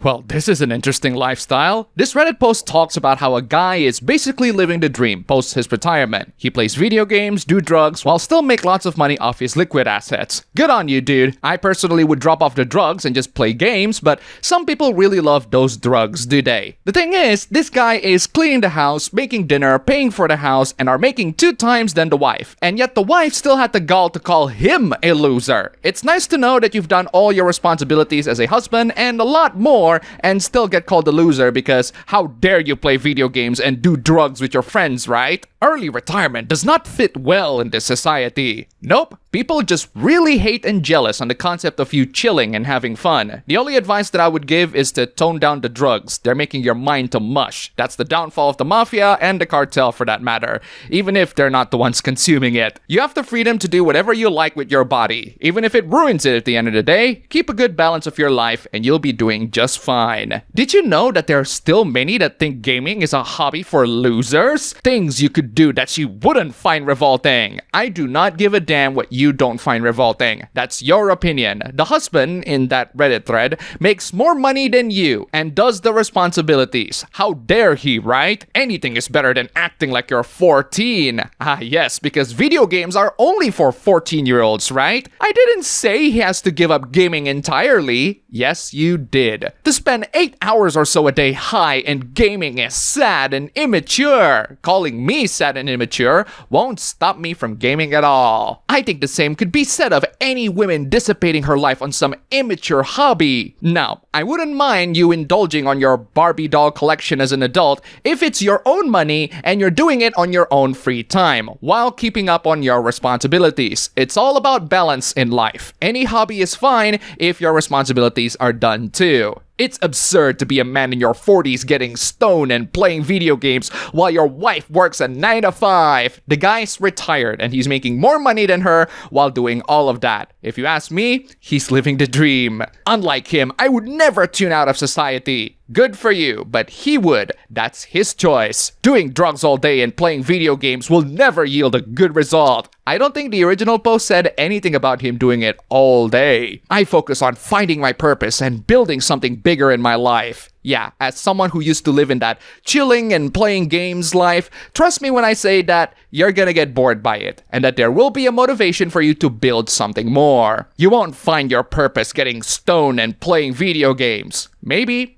Well, this is an interesting lifestyle. This Reddit post talks about how a guy is basically living the dream post his retirement. He plays video games, do drugs, while still make lots of money off his liquid assets. Good on you, dude. I personally would drop off the drugs and just play games, but some people really love those drugs, do they? The thing is, this guy is cleaning the house, making dinner, paying for the house, and are making 2 times than the wife. And yet the wife still had the gall to call him a loser. It's nice to know that you've done all your responsibilities as a husband and a lot more, and still get called a loser because how dare you play video games and do drugs with your friends, right? Early retirement does not fit well in this society. Nope, people just really hate and jealous on the concept of you chilling and having fun. The only advice that I would give is to tone down the drugs. They're making your mind to mush. That's the downfall of the mafia and the cartel for that matter, even if they're not the ones consuming it. You have the freedom to do whatever you like with your body. Even if it ruins it at the end of the day, keep a good balance of your life and you'll be doing just fine. Did you know that there are still many that think gaming is a hobby for losers? Things you could do that you wouldn't find revolting. I do not give a damn what you don't find revolting. That's your opinion. The husband in that Reddit thread makes more money than you and does the responsibilities. How dare he, right? Anything is better than acting like you're 14. Ah yes, because video games are only for 14-year-olds, right? I didn't say he has to give up gaming entirely. Yes, you did. To spend 8 hours or so a day high in gaming is sad and immature. Calling me sad and immature won't stop me from gaming at all. I think the same could be said of any woman dissipating her life on some immature hobby. Now, I wouldn't mind you indulging on your Barbie doll collection as an adult if it's your own money and you're doing it on your own free time while keeping up on your responsibilities. It's all about balance in life. Any hobby is fine if your responsibilities are done too. It's absurd to be a man in your 40s getting stoned and playing video games while your wife works a 9 to 5. The guy's retired and he's making more money than her while doing all of that. If you ask me, he's living the dream. Unlike him, I would never tune out of society. Good for you, but he would. That's his choice. Doing drugs all day and playing video games will never yield a good result. I don't think the original post said anything about him doing it all day. I focus on finding my purpose and building something bigger in my life. Yeah, as someone who used to live in that chilling and playing games life, trust me when I say that you're gonna get bored by it, and that there will be a motivation for you to build something more. You won't find your purpose getting stoned and playing video games. Maybe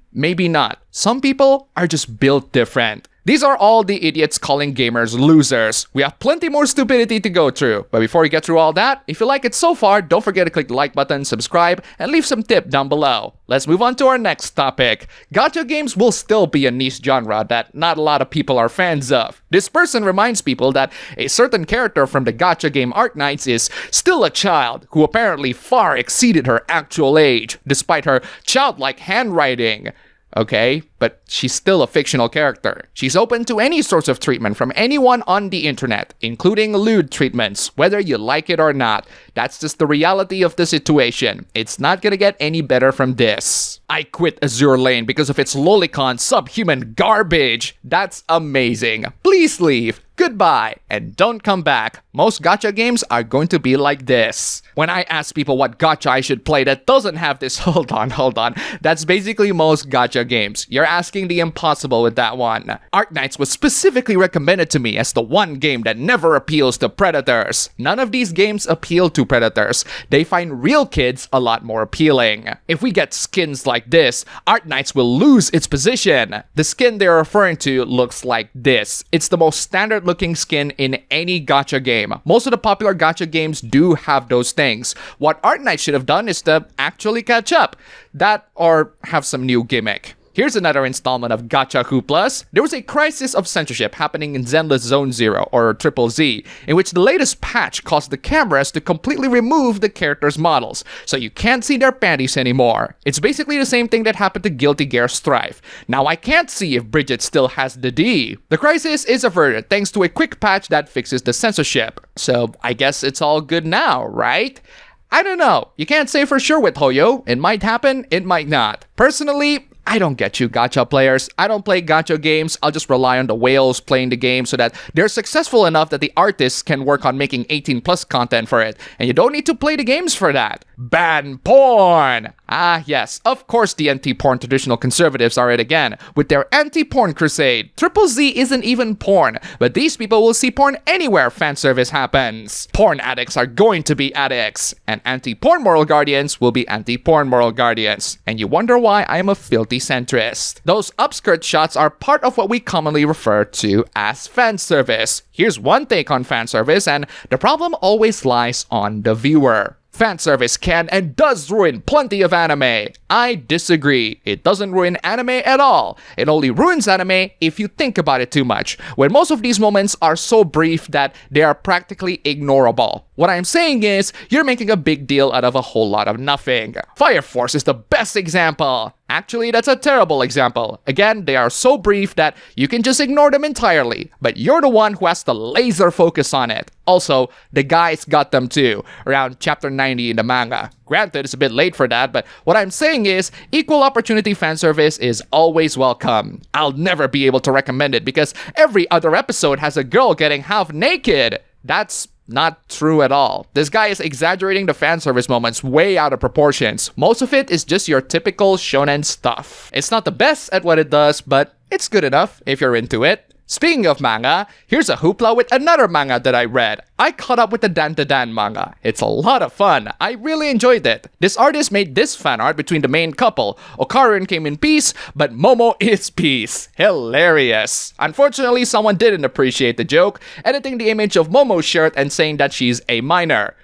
not. Some people are just built different. These are all the idiots calling gamers losers. We have plenty more stupidity to go through. But before we get through all that, if you like it so far, don't forget to click the like button, subscribe, and leave some tip down below. Let's move on to our next topic. Gacha games will still be a niche genre that not a lot of people are fans of. This person reminds people that a certain character from the gacha game Arknights is still a child who apparently far exceeded her actual age, despite her childlike handwriting. Okay, but she's still a fictional character. She's open to any sorts of treatment from anyone on the internet, including lewd treatments, whether you like it or not. That's just the reality of the situation. It's not gonna get any better from this. I quit Azur Lane because of its lolicon subhuman garbage. That's amazing. Please leave. Goodbye, and don't come back. Most gacha games are going to be like this. When I ask people what gacha I should play that doesn't have this, hold on. That's basically most gacha games. You're asking the impossible with that one. Arknights was specifically recommended to me as the one game that never appeals to predators. None of these games appeal to predators. They find real kids a lot more appealing. If we get skins like this, Arknights will lose its position. The skin they're referring to looks like this. It's the most standard looking skin in any gacha game. Most of the popular gacha games do have those things. What Arknights should have done is to actually catch up. That or have some new gimmick. Here's another installment of Gacha hooplas. There was a crisis of censorship happening in Zenless Zone 0, or Triple Z, in which the latest patch caused the cameras to completely remove the characters' models, so you can't see their panties anymore. It's basically the same thing that happened to Guilty Gear Strife. Now I can't see if Bridget still has the D. The crisis is averted thanks to a quick patch that fixes the censorship. So I guess it's all good now, right? I don't know. You can't say for sure with Hoyo. It might happen, it might not. Personally, I don't get you gacha players. I don't play gacha games. I'll just rely on the whales playing the game so that they're successful enough that the artists can work on making 18+ content for it. And you don't need to play the games for that. Ban porn! Ah, yes, of course the anti-porn traditional conservatives are it again, with their anti-porn crusade. Triple Z isn't even porn, but these people will see porn anywhere fan service happens. Porn addicts are going to be addicts, and anti-porn moral guardians will be anti-porn moral guardians. And you wonder why I am a filthy centrist. Those upskirt shots are part of what we commonly refer to as fan service. Here's one take on fan service, and the problem always lies on the viewer. Fan service can and does ruin plenty of anime. I disagree. It doesn't ruin anime at all. It only ruins anime if you think about it too much, when most of these moments are so brief that they are practically ignorable. What I'm saying is, you're making a big deal out of a whole lot of nothing. Fire Force is the best example. Actually, that's a terrible example. Again, they are so brief that you can just ignore them entirely, but you're the one who has to laser focus on it. Also, the guys got them too, around chapter 90 in the manga. Granted, it's a bit late for that, but what I'm saying is, equal opportunity fan service is always welcome. I'll never be able to recommend it because every other episode has a girl getting half naked. That's not true at all. This guy is exaggerating the fan service moments way out of proportions. Most of it is just your typical shonen stuff. It's not the best at what it does, but it's good enough if you're into it. Speaking of manga, here's a hoopla with another manga that I read. I caught up with the DanDaDan manga. It's a lot of fun. I really enjoyed it. This artist made this fan art between the main couple. Okarun came in peace, but Momo is peace. Hilarious. Unfortunately, someone didn't appreciate the joke, editing the image of Momo's shirt and saying that she's a minor.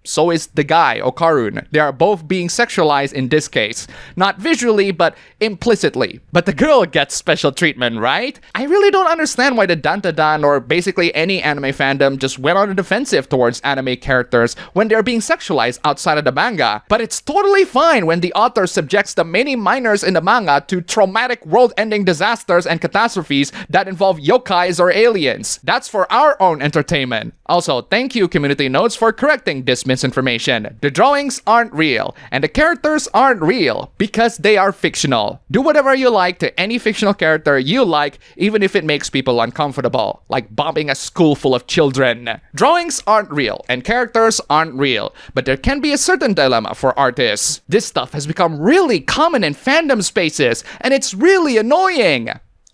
So is the guy, Okarun. They are both being sexualized in this case. Not visually, but implicitly. But the girl gets special treatment, right? I really don't understand why the DanDaDan or basically any anime fandom just went on the defensive towards anime characters when they're being sexualized outside of the manga. But it's totally fine when the author subjects the many minors in the manga to traumatic world-ending disasters and catastrophes that involve yokais or aliens. That's for our own entertainment. Also, thank you, Community Notes, for correcting this misinformation. The drawings aren't real, and the characters aren't real, because they are fictional. Do whatever you like to any fictional character you like, even if it makes people uncomfortable, like bombing a school full of children. Drawings aren't real, and characters aren't real, but there can be a certain dilemma for artists. This stuff has become really common in fandom spaces, and it's really annoying.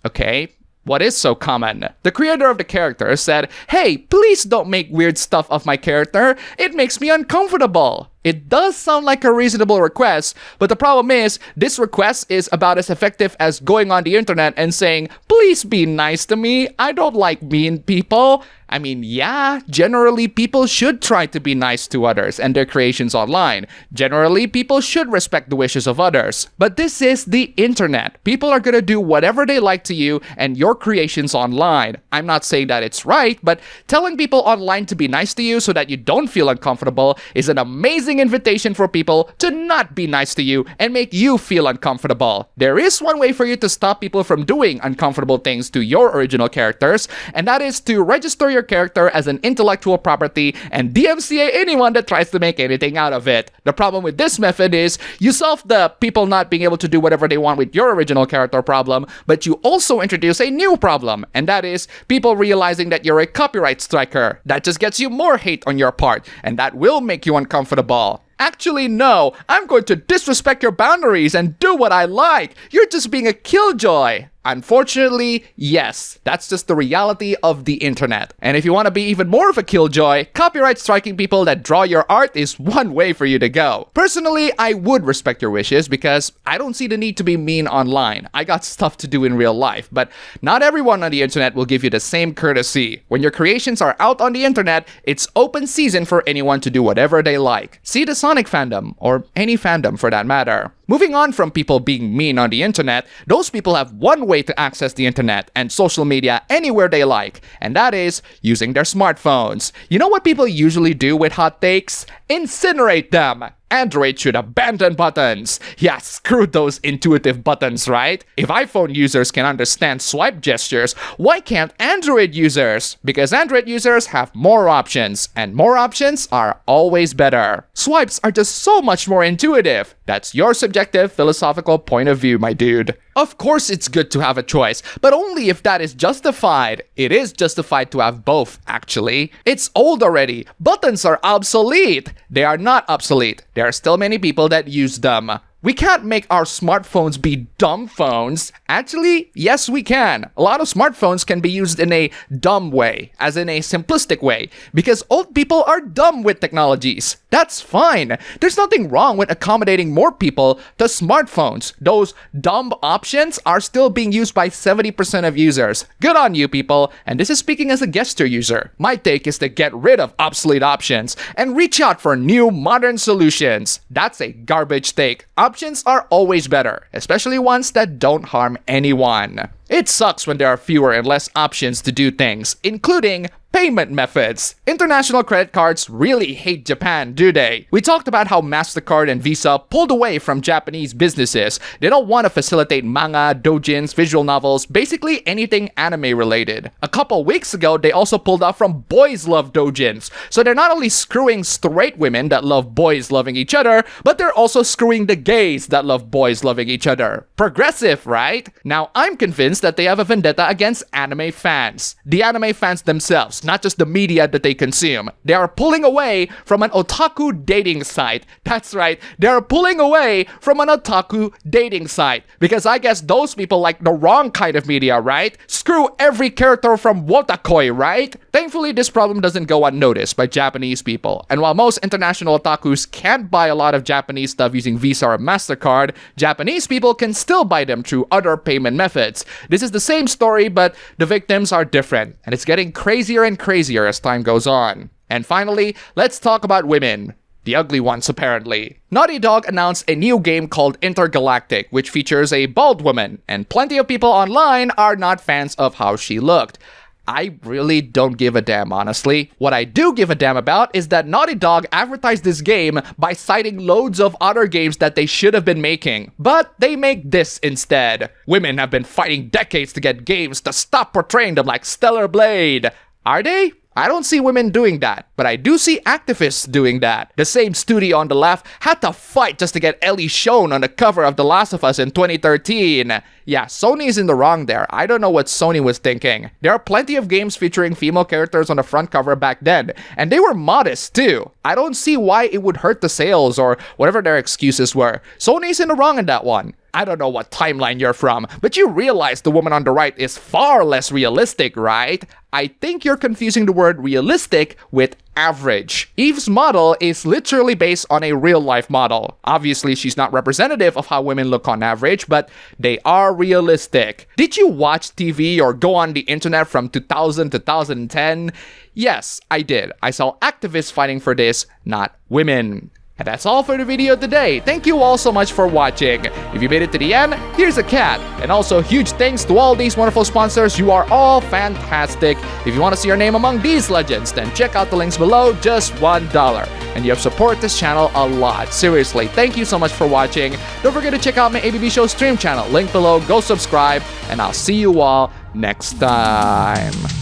Okay. What is so common? The creator of the character said, "Hey, please don't make weird stuff of my character. It makes me uncomfortable." It does sound like a reasonable request, but the problem is, this request is about as effective as going on the internet and saying, "Please be nice to me. I don't like mean people." I mean, yeah, generally people should try to be nice to others and their creations online. Generally, people should respect the wishes of others. But this is the internet. People are gonna do whatever they like to you and your creations online. I'm not saying that it's right, but telling people online to be nice to you so that you don't feel uncomfortable is an amazing invitation for people to not be nice to you and make you feel uncomfortable. There is one way for you to stop people from doing uncomfortable things to your original characters, and that is to register your character as an intellectual property and DMCA anyone that tries to make anything out of it. The problem with this method is you solve the people not being able to do whatever they want with your original character problem, but you also introduce a new problem, and that is people realizing that you're a copyright striker. That just gets you more hate on your part, and that will make you uncomfortable. Actually, no, I'm going to disrespect your boundaries and do what I like. You're just being a killjoy. Unfortunately, yes, that's just the reality of the internet. And if you want to be even more of a killjoy, copyright striking people that draw your art is one way for you to go. Personally, I would respect your wishes because I don't see the need to be mean online. I got stuff to do in real life, but not everyone on the internet will give you the same courtesy. When your creations are out on the internet, it's open season for anyone to do whatever they like. See the Sonic fandom, or any fandom for that matter. Moving on from people being mean on the internet, those people have one way to access the internet and social media anywhere they like, and that is using their smartphones. You know what people usually do with hot takes? Incinerate them! Android should abandon buttons. Yeah, screw those intuitive buttons, right? If iPhone users can understand swipe gestures, why can't Android users? Because Android users have more options, and more options are always better. Swipes are just so much more intuitive. That's your subjective philosophical point of view, my dude. Of course it's good to have a choice, but only if that is justified. It is justified to have both, actually. It's old already. Buttons are obsolete. They are not obsolete. there are still many people that use them. We can't make our smartphones be dumb phones. Actually, yes we can. A lot of smartphones can be used in a dumb way, as in a simplistic way, because old people are dumb with technologies. That's fine. There's nothing wrong with accommodating more people to smartphones. Those dumb options are still being used by 70% of users. Good on you people, and this is speaking as a gesture user. My take is to get rid of obsolete options and reach out for new modern solutions. That's a garbage take. Options are always better, especially ones that don't harm anyone. It sucks when there are fewer and less options to do things, including payment methods. International credit cards really hate Japan, do they? We talked about how MasterCard and Visa pulled away from Japanese businesses. They don't want to facilitate manga, doujins, visual novels, basically anything anime related. A couple weeks ago, they also pulled out from Boys Love doujins. So they're not only screwing straight women that love boys loving each other, but they're also screwing the gays that love boys loving each other. Progressive, right? Now, I'm convinced that they have a vendetta against anime fans. The anime fans themselves, not just the media that they consume. They are pulling away from an otaku dating site. That's right, they are pulling away from an otaku dating site. Because I guess those people like the wrong kind of media, right? Screw every character from Wotakoi, right? Thankfully, this problem doesn't go unnoticed by Japanese people. And while most international otakus can't buy a lot of Japanese stuff using Visa or MasterCard, Japanese people can still buy them through other payment methods. This is the same story, but the victims are different. And it's getting crazier and crazier as time goes on. And finally, let's talk about women. The ugly ones, apparently. Naughty Dog announced a new game called Intergalactic, which features a bald woman, and plenty of people online are not fans of how she looked. I really don't give a damn, honestly. What I do give a damn about is that Naughty Dog advertised this game by citing loads of other games that they should have been making. But they make this instead. Women have been fighting decades to get games to stop portraying them like Stellar Blade. Are they? I don't see women doing that, but I do see activists doing that. The same studio on the left had to fight just to get Ellie shown on the cover of The Last of Us in 2013. Yeah, Sony is in the wrong there. I don't know what Sony was thinking. There are plenty of games featuring female characters on the front cover back then, and they were modest too. I don't see why it would hurt the sales or whatever their excuses were. Sony's in the wrong in that one. I don't know what timeline you're from, but you realize the woman on the right is far less realistic, right? I think you're confusing the word realistic with average. Eve's model is literally based on a real-life model. Obviously, she's not representative of how women look on average, but they are realistic. Did you watch TV or go on the internet from 2000 to 2010? Yes, I did. I saw activists fighting for this, not women. And that's all for the video today. Thank you all so much for watching. If you made it to the end, here's a cat. And also huge thanks to all these wonderful sponsors. You are all fantastic. If you want to see your name among these legends, then check out the links below, just $1. And you have supported this channel a lot. Seriously, thank you so much for watching. Don't forget to check out my ABB Show stream channel. Link below, go subscribe, and I'll see you all next time.